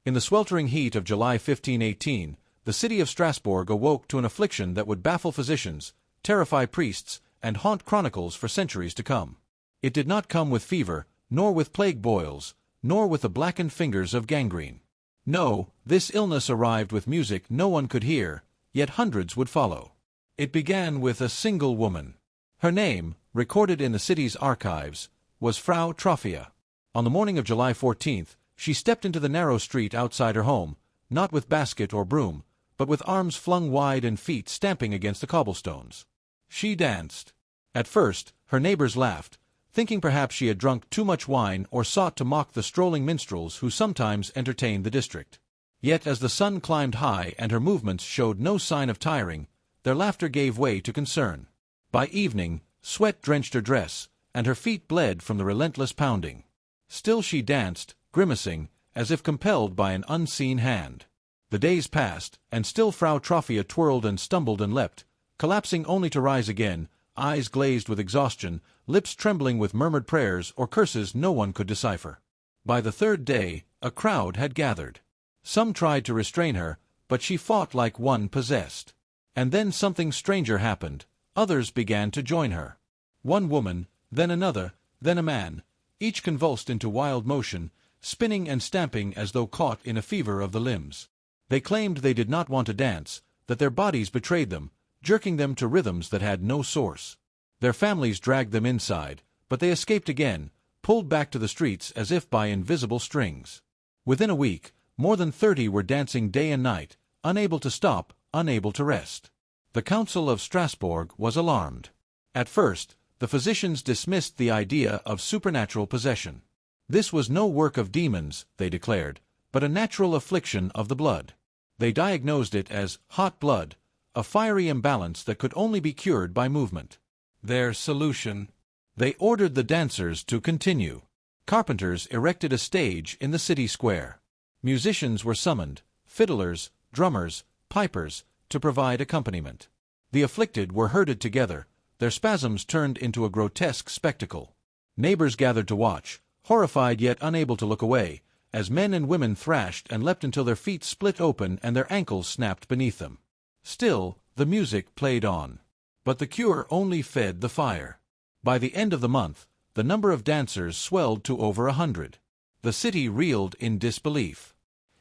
In the sweltering heat of July 1518, the city of Strasbourg awoke to an affliction that would baffle physicians, terrify priests, and haunt chronicles for centuries to come. It did not come with fever, nor with plague boils, nor with the blackened fingers of gangrene. No, this illness arrived with music no one could hear, yet hundreds would follow. It began with a single woman. Her name, recorded in the city's archives, was Frau Trophia. On the morning of July 14th, she stepped into the narrow street outside her home, not with basket or broom, but with arms flung wide and feet stamping against the cobblestones. She danced. At first, her neighbors laughed, thinking perhaps she had drunk too much wine or sought to mock the strolling minstrels who sometimes entertained the district. Yet as the sun climbed high and her movements showed no sign of tiring, their laughter gave way to concern. By evening, sweat drenched her dress, and her feet bled from the relentless pounding. Still she danced, grimacing, as if compelled by an unseen hand. The days passed, and still Frau Trophia twirled and stumbled and leapt, collapsing only to rise again, eyes glazed with exhaustion, lips trembling with murmured prayers or curses no one could decipher. By the third day, a crowd had gathered. Some tried to restrain her, but she fought like one possessed. And then something stranger happened. Others began to join her. One woman, then another, then a man, each convulsed into wild motion, spinning and stamping as though caught in a fever of the limbs. They claimed they did not want to dance, that their bodies betrayed them, jerking them to rhythms that had no source. Their families dragged them inside, but they escaped again, pulled back to the streets as if by invisible strings. Within a week, more than 30 were dancing day and night, unable to stop, unable to rest. The Council of Strasbourg was alarmed. At first, the physicians dismissed the idea of supernatural possession. This was no work of demons, they declared, but a natural affliction of the blood. They diagnosed it as hot blood, a fiery imbalance that could only be cured by movement. Their solution? They ordered the dancers to continue. Carpenters erected a stage in the city square. Musicians were summoned, fiddlers, drummers, pipers, to provide accompaniment. The afflicted were herded together, their spasms turned into a grotesque spectacle. Neighbors gathered to watch, horrified yet unable to look away, as men and women thrashed and leapt until their feet split open and their ankles snapped beneath them. Still, the music played on. But the cure only fed the fire. By the end of the month, the number of dancers swelled to over 100. The city reeled in disbelief.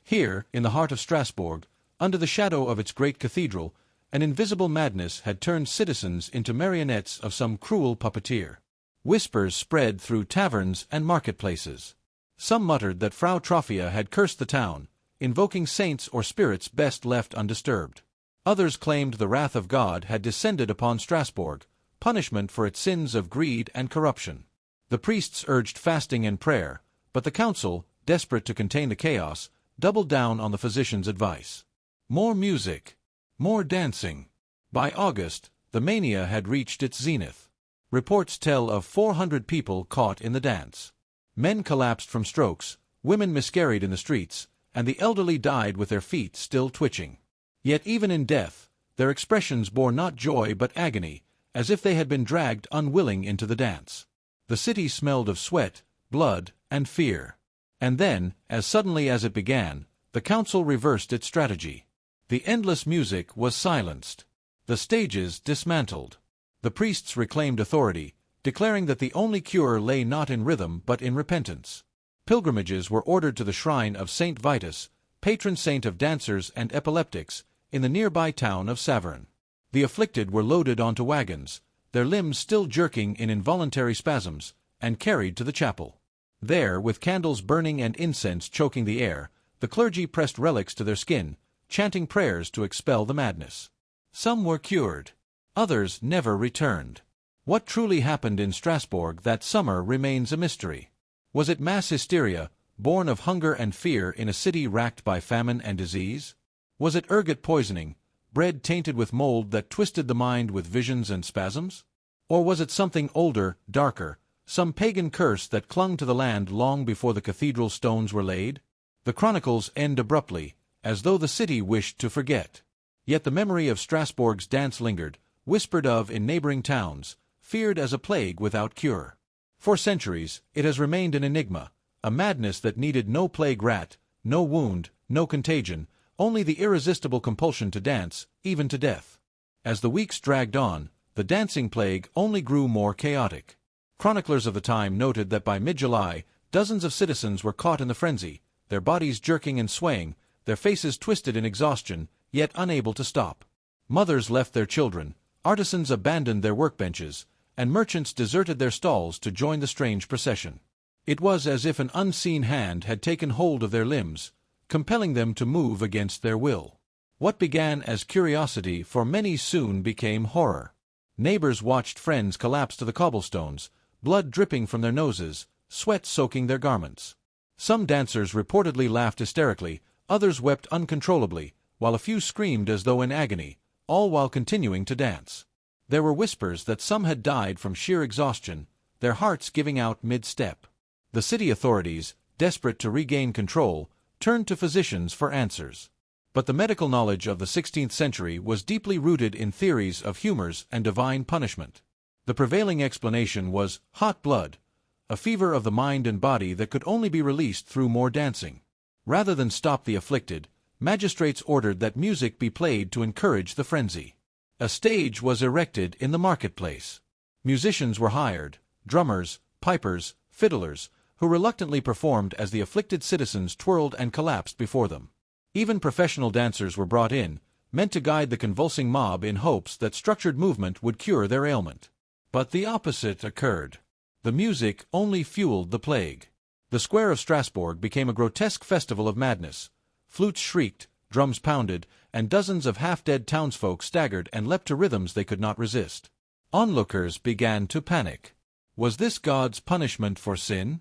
Here, in the heart of Strasbourg, under the shadow of its great cathedral, an invisible madness had turned citizens into marionettes of some cruel puppeteer. Whispers spread through taverns and marketplaces. Some muttered that Frau Trophia had cursed the town, invoking saints or spirits best left undisturbed. Others claimed the wrath of God had descended upon Strasbourg, punishment for its sins of greed and corruption. The priests urged fasting and prayer, but the council, desperate to contain the chaos, doubled down on the physicians' advice. More music. More dancing. By August, the mania had reached its zenith. Reports tell of 400 people caught in the dance. Men collapsed from strokes, women miscarried in the streets, and the elderly died with their feet still twitching. Yet even in death, their expressions bore not joy but agony, as if they had been dragged unwilling into the dance. The city smelled of sweat, blood, and fear. And then, as suddenly as it began, the council reversed its strategy. The endless music was silenced. The stages dismantled. The priests reclaimed authority, declaring that the only cure lay not in rhythm but in repentance. Pilgrimages were ordered to the shrine of Saint Vitus, patron saint of dancers and epileptics, in the nearby town of Saverne. The afflicted were loaded onto wagons, their limbs still jerking in involuntary spasms, and carried to the chapel. There, with candles burning and incense choking the air, the clergy pressed relics to their skin, chanting prayers to expel the madness. Some were cured. Others never returned. What truly happened in Strasbourg that summer remains a mystery. Was it mass hysteria, born of hunger and fear in a city racked by famine and disease? Was it ergot poisoning, bread tainted with mold that twisted the mind with visions and spasms? Or was it something older, darker, some pagan curse that clung to the land long before the cathedral stones were laid? The chronicles end abruptly, as though the city wished to forget. Yet the memory of Strasbourg's dance lingered, whispered of in neighboring towns, feared as a plague without cure. For centuries, it has remained an enigma, a madness that needed no plague rat, no wound, no contagion, only the irresistible compulsion to dance, even to death. As the weeks dragged on, the dancing plague only grew more chaotic. Chroniclers of the time noted that by mid-July, dozens of citizens were caught in the frenzy, their bodies jerking and swaying, their faces twisted in exhaustion, yet unable to stop. Mothers left their children, artisans abandoned their workbenches, and merchants deserted their stalls to join the strange procession. It was as if an unseen hand had taken hold of their limbs, compelling them to move against their will. What began as curiosity for many soon became horror. Neighbors watched friends collapse to the cobblestones, blood dripping from their noses, sweat soaking their garments. Some dancers reportedly laughed hysterically, others wept uncontrollably, while a few screamed as though in agony, all while continuing to dance. There were whispers that some had died from sheer exhaustion, their hearts giving out mid-step. The city authorities, desperate to regain control, turned to physicians for answers. But the medical knowledge of the 16th century was deeply rooted in theories of humors and divine punishment. The prevailing explanation was hot blood, a fever of the mind and body that could only be released through more dancing. Rather than stop the afflicted, magistrates ordered that music be played to encourage the frenzy. A stage was erected in the marketplace. Musicians were hired, drummers, pipers, fiddlers, who reluctantly performed as the afflicted citizens twirled and collapsed before them. Even professional dancers were brought in, meant to guide the convulsing mob in hopes that structured movement would cure their ailment. But the opposite occurred. The music only fueled the plague. The square of Strasbourg became a grotesque festival of madness. Flutes shrieked, drums pounded, and dozens of half-dead townsfolk staggered and leapt to rhythms they could not resist. Onlookers began to panic. Was this God's punishment for sin?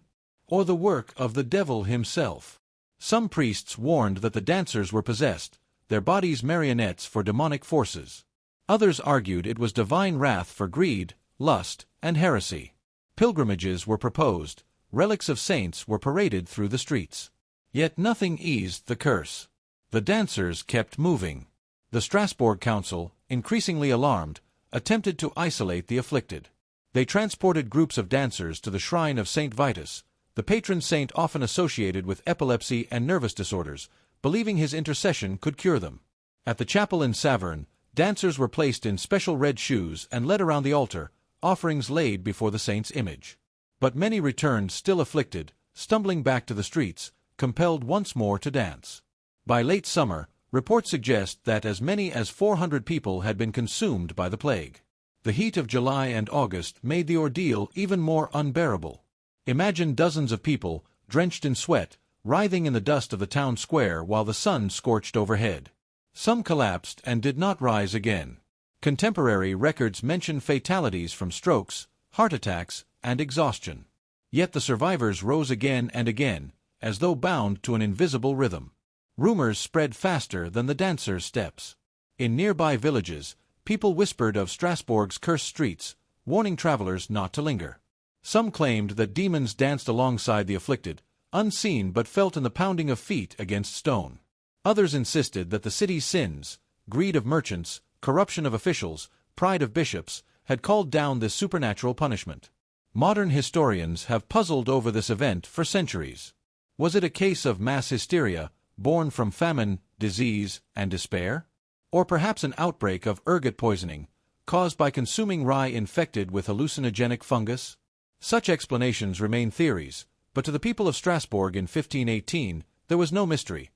Or the work of the devil himself? Some priests warned that the dancers were possessed, their bodies marionettes for demonic forces. Others argued it was divine wrath for greed, lust, and heresy. Pilgrimages were proposed, relics of saints were paraded through the streets. Yet nothing eased the curse. The dancers kept moving. The Strasbourg Council, increasingly alarmed, attempted to isolate the afflicted. They transported groups of dancers to the shrine of Saint Vitus, the patron saint often associated with epilepsy and nervous disorders, believing his intercession could cure them. At the chapel in Saverne, dancers were placed in special red shoes and led around the altar, offerings laid before the saint's image. But many returned still afflicted, stumbling back to the streets, compelled once more to dance. By late summer, reports suggest that as many as 400 people had been consumed by the plague. The heat of July and August made the ordeal even more unbearable. Imagine dozens of people, drenched in sweat, writhing in the dust of the town square while the sun scorched overhead. Some collapsed and did not rise again. Contemporary records mention fatalities from strokes, heart attacks, and exhaustion. Yet the survivors rose again and again, as though bound to an invisible rhythm. Rumors spread faster than the dancers' steps. In nearby villages, people whispered of Strasbourg's cursed streets, warning travelers not to linger. Some claimed that demons danced alongside the afflicted, unseen but felt in the pounding of feet against stone. Others insisted that the city's sins, greed of merchants, corruption of officials, pride of bishops, had called down this supernatural punishment. Modern historians have puzzled over this event for centuries. Was it a case of mass hysteria, born from famine, disease, and despair? Or perhaps an outbreak of ergot poisoning, caused by consuming rye infected with hallucinogenic fungus? Such explanations remain theories, but to the people of Strasbourg in 1518, there was no mystery.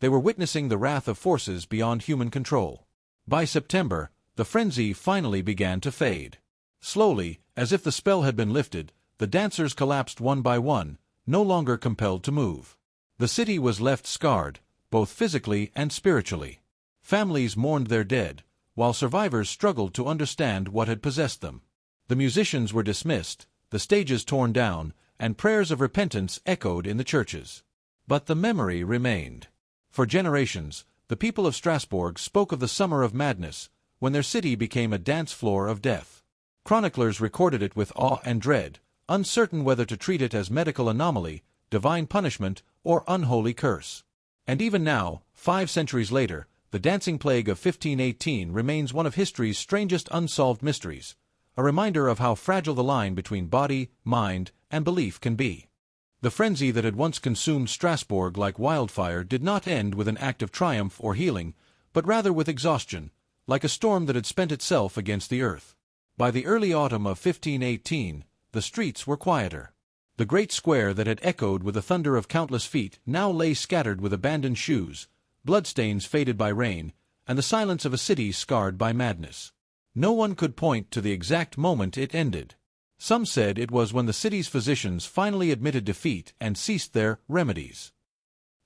They were witnessing the wrath of forces beyond human control. By September, the frenzy finally began to fade. Slowly, as if the spell had been lifted, the dancers collapsed one by one, no longer compelled to move. The city was left scarred, both physically and spiritually. Families mourned their dead, while survivors struggled to understand what had possessed them. The musicians were dismissed, the stages torn down, and prayers of repentance echoed in the churches. But the memory remained. For generations, the people of Strasbourg spoke of the summer of madness, when their city became a dance floor of death. Chroniclers recorded it with awe and dread, uncertain whether to treat it as medical anomaly, divine punishment, or unholy curse. And even now, 5 centuries later, the dancing plague of 1518 remains one of history's strangest unsolved mysteries, a reminder of how fragile the line between body, mind, and belief can be. The frenzy that had once consumed Strasbourg like wildfire did not end with an act of triumph or healing, but rather with exhaustion, like a storm that had spent itself against the earth. By the early autumn of 1518, the streets were quieter. The great square that had echoed with the thunder of countless feet now lay scattered with abandoned shoes, bloodstains faded by rain, and the silence of a city scarred by madness. No one could point to the exact moment it ended. Some said it was when the city's physicians finally admitted defeat and ceased their remedies.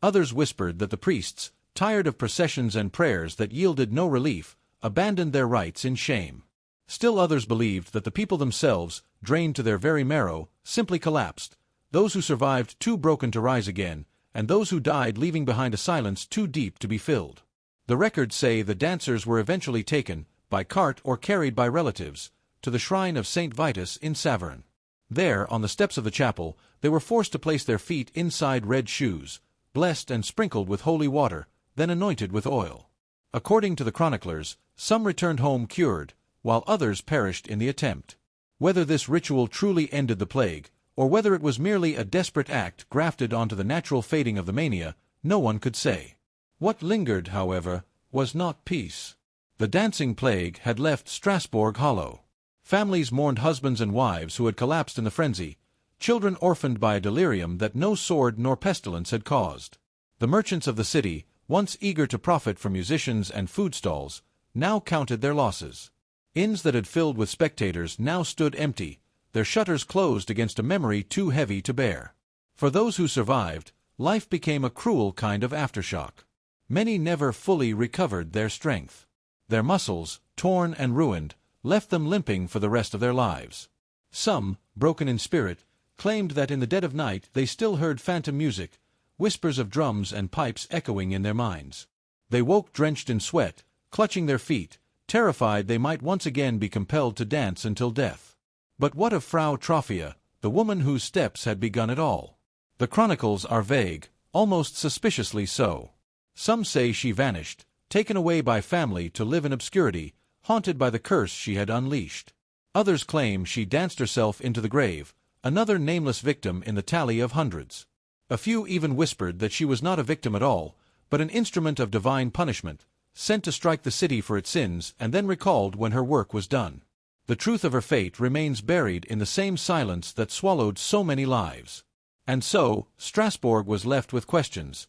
Others whispered that the priests, tired of processions and prayers that yielded no relief, abandoned their rites in shame. Still others believed that the people themselves, drained to their very marrow, simply collapsed, those who survived too broken to rise again, and those who died leaving behind a silence too deep to be filled. The records say the dancers were eventually taken, by cart or carried by relatives, to the shrine of Saint Vitus in Saverne. There, on the steps of the chapel, they were forced to place their feet inside red shoes, blessed and sprinkled with holy water, then anointed with oil. According to the chroniclers, some returned home cured, while others perished in the attempt. Whether this ritual truly ended the plague, or whether it was merely a desperate act grafted onto the natural fading of the mania, no one could say. What lingered, however, was not peace. The dancing plague had left Strasbourg hollow. Families mourned husbands and wives who had collapsed in the frenzy, children orphaned by a delirium that no sword nor pestilence had caused. The merchants of the city, once eager to profit from musicians and food stalls, now counted their losses. Inns that had filled with spectators now stood empty, their shutters closed against a memory too heavy to bear. For those who survived, life became a cruel kind of aftershock. Many never fully recovered their strength. Their muscles, torn and ruined, left them limping for the rest of their lives. Some, broken in spirit, claimed that in the dead of night they still heard phantom music, whispers of drums and pipes echoing in their minds. They woke drenched in sweat, clutching their feet, terrified they might once again be compelled to dance until death. But what of Frau Trophia, the woman whose steps had begun it all? The chronicles are vague, almost suspiciously so. Some say she vanished, taken away by family to live in obscurity, haunted by the curse she had unleashed. Others claim she danced herself into the grave, another nameless victim in the tally of hundreds. A few even whispered that she was not a victim at all, but an instrument of divine punishment, sent to strike the city for its sins and then recalled when her work was done. The truth of her fate remains buried in the same silence that swallowed so many lives. And so, Strasbourg was left with questions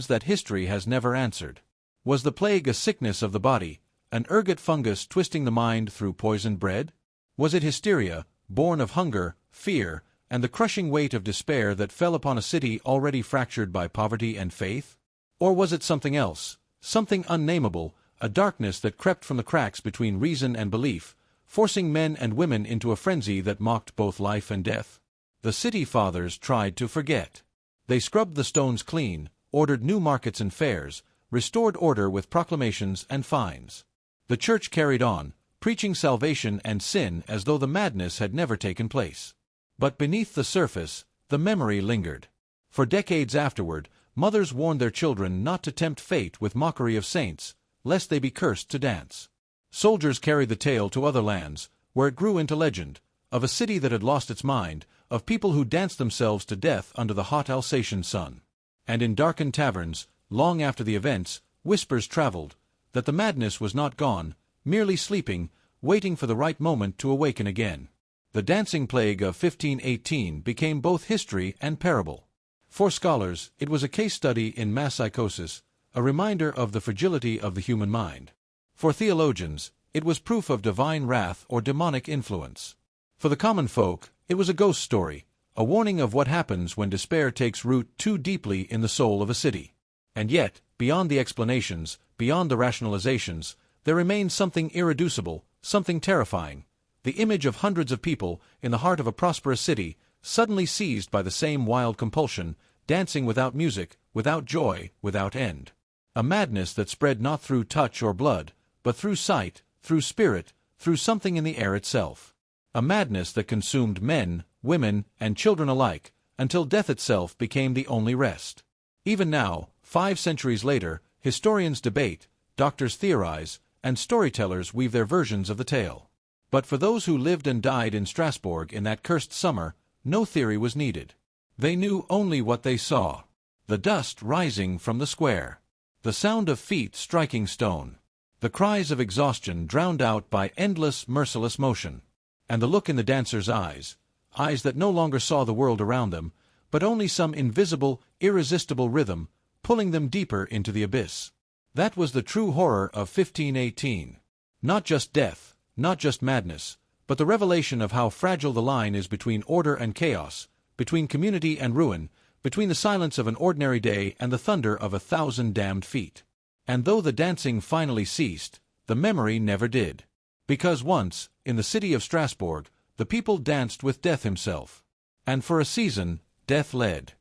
that history has never answered. Was the plague a sickness of the body, an ergot fungus twisting the mind through poisoned bread? Was it hysteria, born of hunger, fear, and the crushing weight of despair that fell upon a city already fractured by poverty and faith? Or was it something else, something unnameable, a darkness that crept from the cracks between reason and belief, forcing men and women into a frenzy that mocked both life and death? The city fathers tried to forget. They scrubbed the stones clean, ordered new markets and fairs, restored order with proclamations and fines. The church carried on, preaching salvation and sin as though the madness had never taken place. But beneath the surface, the memory lingered. For decades afterward, mothers warned their children not to tempt fate with mockery of saints, lest they be cursed to dance. Soldiers carried the tale to other lands, where it grew into legend, of a city that had lost its mind, of people who danced themselves to death under the hot Alsatian sun. And in darkened taverns, long after the events, whispers traveled, that the madness was not gone, merely sleeping, waiting for the right moment to awaken again. The dancing plague of 1518 became both history and parable. For scholars, it was a case study in mass psychosis, a reminder of the fragility of the human mind. For theologians, it was proof of divine wrath or demonic influence. For the common folk, it was a ghost story, a warning of what happens when despair takes root too deeply in the soul of a city. And yet, beyond the explanations, beyond the rationalizations, there remains something irreducible, something terrifying, the image of hundreds of people in the heart of a prosperous city, suddenly seized by the same wild compulsion, dancing without music, without joy, without end. A madness that spread not through touch or blood, but through sight, through spirit, through something in the air itself. A madness that consumed men, women, and children alike, until death itself became the only rest. Even now, 5 centuries later, historians debate, doctors theorize, and storytellers weave their versions of the tale. But for those who lived and died in Strasbourg in that cursed summer, no theory was needed. They knew only what they saw. The dust rising from the square. The sound of feet striking stone. The cries of exhaustion drowned out by endless, merciless motion. And the look in the dancers' eyes that no longer saw the world around them, but only some invisible, irresistible rhythm, pulling them deeper into the abyss. That was the true horror of 1518. Not just death, not just madness, but the revelation of how fragile the line is between order and chaos, between community and ruin, between the silence of an ordinary day and the thunder of 1,000 damned feet. And though the dancing finally ceased, the memory never did. Because once, in the city of Strasbourg, the people danced with Death himself. And for a season, Death led.